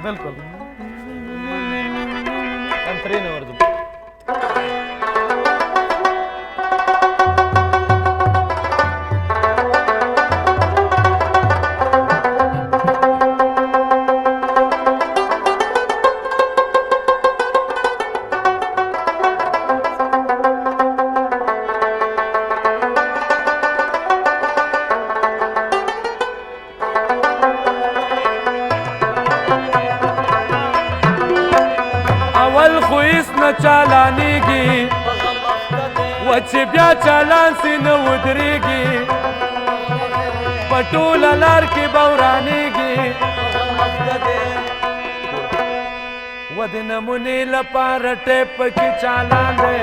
बिल्कुल अंतरीन वर्जन چالانیږي و چې بیا چالان سي نه ودرېږي په ټوله لار کې به ورانېږي و د نمونې لپاره ټیپ پکې چالان دی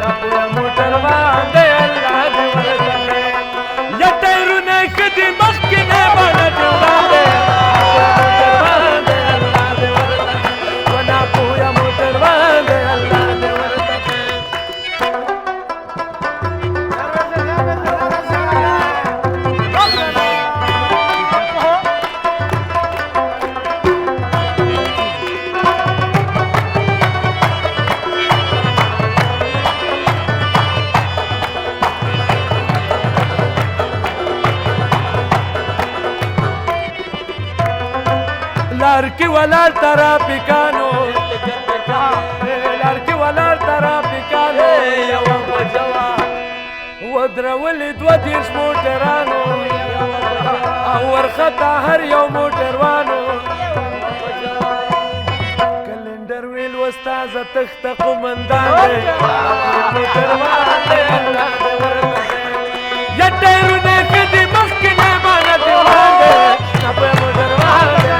دا پوره موټر باندې الله دې ورکړي یا ټایرونه ښه دي مخکې نه باندې دې وړاندې لار کې ولاړ ترافیکانو لار کې ولاړ ترافیکانو یوه بجوه ودرولې دوه دېرش موټرانو او ورخطا هر یو موټروانو کلنډر ویل استازه تخته قومندان دی موټروان دی الله دې ورکړي یا ټایرونه ښه دي مخکې نه باندې دې وړاندې موټروان دی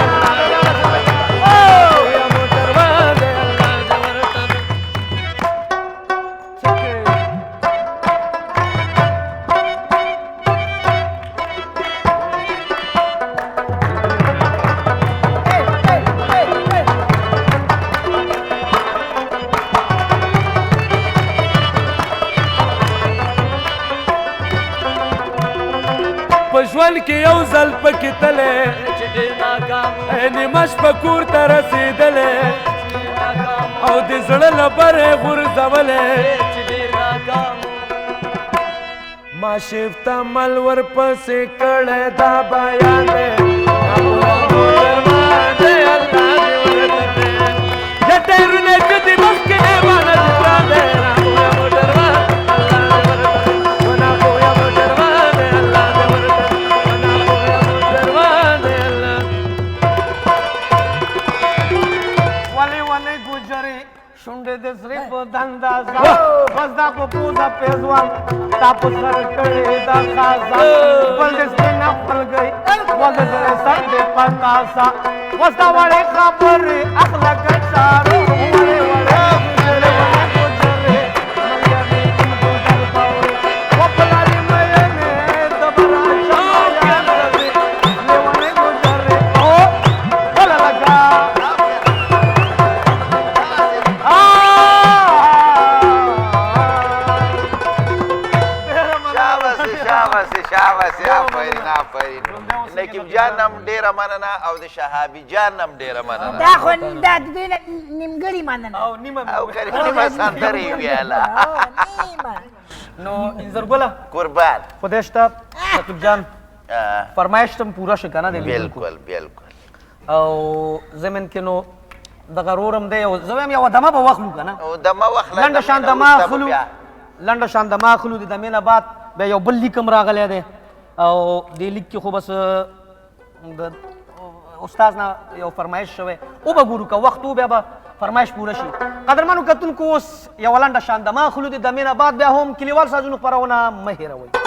ژوند کې یو ځل پکې تللی نیمه شپه کور ته رسېدلی او د زړه له بره یې غورځولی ما شیفته مل ورپسې کړی دا بیان دی موټروان دی الله دې ورکړي یا ټایرونه ښه دي مخکې نه باندې دې ګران دی موټروان شونډې د سرې په دندازه بس دا په پوزه پیزوان تا په سر کړې دا خازه بل د سپینه خپلګۍ وز د سر دې پتاسه وس دا وړې خبرې اخلاق چارو وړې وړې نقیب جان هم ډېره مننه او د شهابي جان هم ډېره مننه دا خو دا د دوی نیمګړې مننه او نیمه نیمه سندرې یې ویله نو انځرګله قربان خدای شته نقیب جان فرمایش ته پوره شو که نه دی بلکل بلکل او زمین کې نو دغه رورم دی او زه وایم یوه دمه به واخلو که نه دمه واخله لنډه شان دمه اخلو لنډه شان دمه اخلو د دمې نه بعد بیا یو بل لیک هم راغلی دی او دې لیک کې خو بس د استاد نه یو فرمایش شوی او به ګورو که وخت و بیا به فرمایش پوره شي قدرمنو کتونکو اوس یوه لنډه شان دمه اخلو د دمې نه بعد بیا هم کلیوال سازونو خپرونه مه هېروئ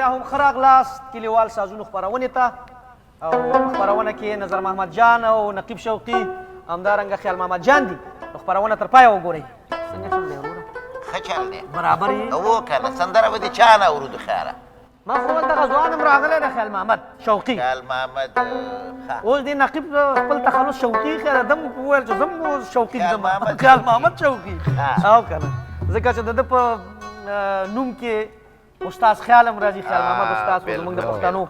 هم ښه راغلاست کلیوال سازونو خپرونې ته او په خپرونه کې نظر محمد جان او نقیب شوقي همدارنګه خیال محمد جان دي نو خپرونه تر پایه وګورئ څنګه چل دی وروره ښه چل دی برابر یې هو که نه سندره به دې چا نه اورو د خیره ما خو دغه ځوان هم راغلی دی خیال محمد شوقي خیال محمد ښه اوس دې نقیب خپل تخلص شوقي خیره دم وویل چې زم اوس شوقي خیال دم محمد. خیال محمد شوقي ها. او که نه ځکه چې د ده په نوم کې استاد خیال هم راځي خیال محمد استاد خو زموږ د پښتنو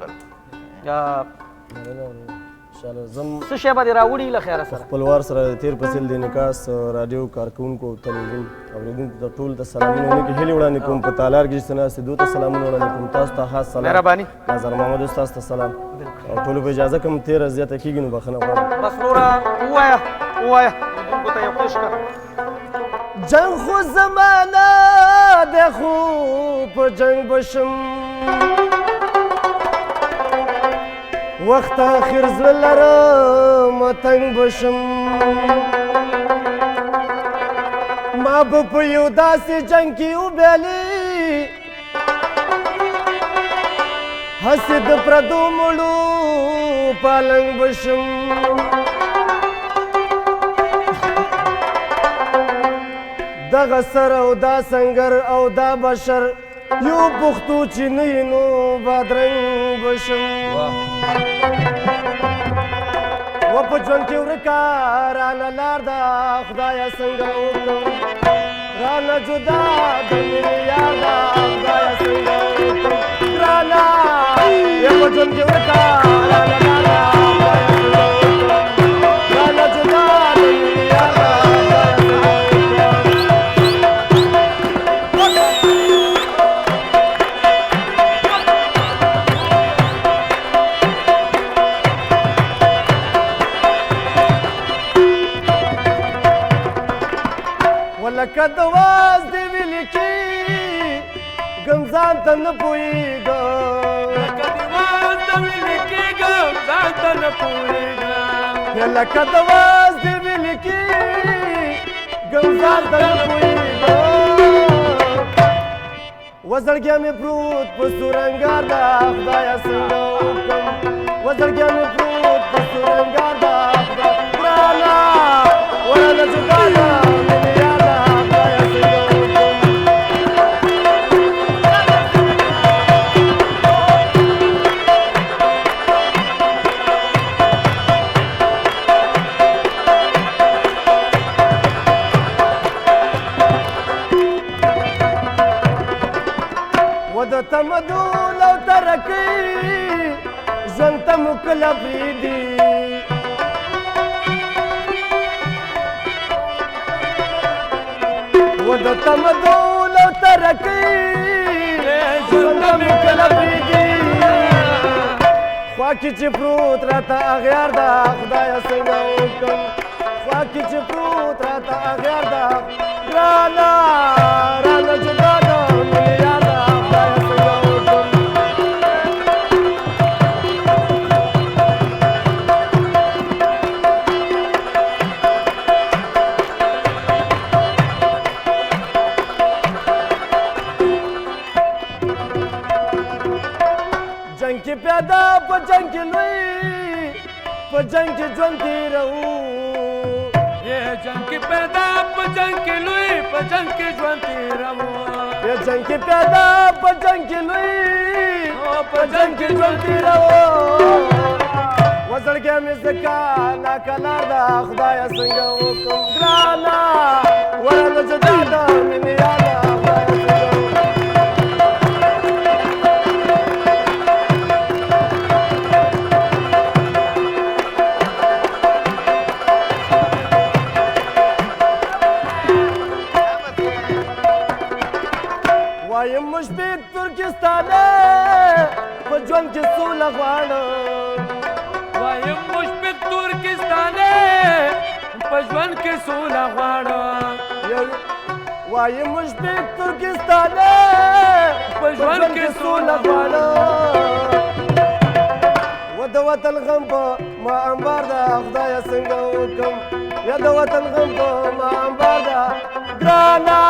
څه شی به دې راوړي له خیره سره خپلوار سره تیر په څل د نکاس رادیو کارکونکو تلویزیون اوریدونکو ته ټول ته سلامونه ولیکې هیلې وړاندې کوم په تالار کې چې ناستې دوی ته سلامونه وړاندې کوم تاسو ته خاص سلام مهرباني نظر محمد استاد ته سلام او ټولو په اجازه کوم تیره زیاته کېږي نو بخښنه غواړم بس وروره ووایه ووایه لیدونکو ته یو پیش کړه جنگ خو زمانه ده خو په جنگ بشم وقت آخر زړه لرم تنګ بشم ما به په یو داسې جنګ کې وبیلې هسې د پردو مړو پالنګ بشم دغه سر او دا سنگر او دا بشر یو پښتو چې نه یې نو بادرنګ بشم و په ژوند کې ورکه رانه لار ده خدایه څنګه وکړم رانه جدا د مینې یار ده خدایه څنګه وکړم ګرانه یا په ژوند کې ورکه رانه لار ده خدایه څنګه وکړم رانه جدا د مینې یار ده لکه د واز دې ویلې کې ګم ځان ته نه پوهېږم لکه د واز دې ویلې کې ګم ځان ته نه پوهېږم لکه د واز دې ویلې کې ګم ځان ته نه پوهېږم وزړګیا مې پروت په سورنګار ده خدایه څنګه وکړم وزړګیا مې پروت په سورنګار ده خدای ګرانه ورانه جدا ده تمدن او ترقی ژوند ته مو کله پرېږدي و د تمدن او ترقی ژوند ته مو کله پرېږدي خوا کې چې پروت راته اغیار ده خدایه څنګه وکړم خوا کې چې پروت راته اغیار ده رانه رانه جدا ده مینې یار ده پیدا په جنگ کې لوی په جنگ کې ژوند تېروو یہ جنگ کې پیدا په جنگ کې لوی په جنگ کې ژوند تېروو یہ جنگ کې پیدا په جنگ کې لوی په جنگ کې ژوند تېروو وزړګیا مې ځکه ناکلار ده خدایه څنګه وکړم ګرانه ورانه جدا ده مینې یار ده خدایه څنګه وایم مشفق ترکستانه په ژوند کې سوله غواړم وایم مشفق ترکستانه په ژوند کې سوله غواړم وایم مشفق ترکستانه په ژوند کې سوله غواړم و د وطن غم په ما انبار ده خدایه څنګه وکړم یا د وطن غم په ما انبار ده ګرانه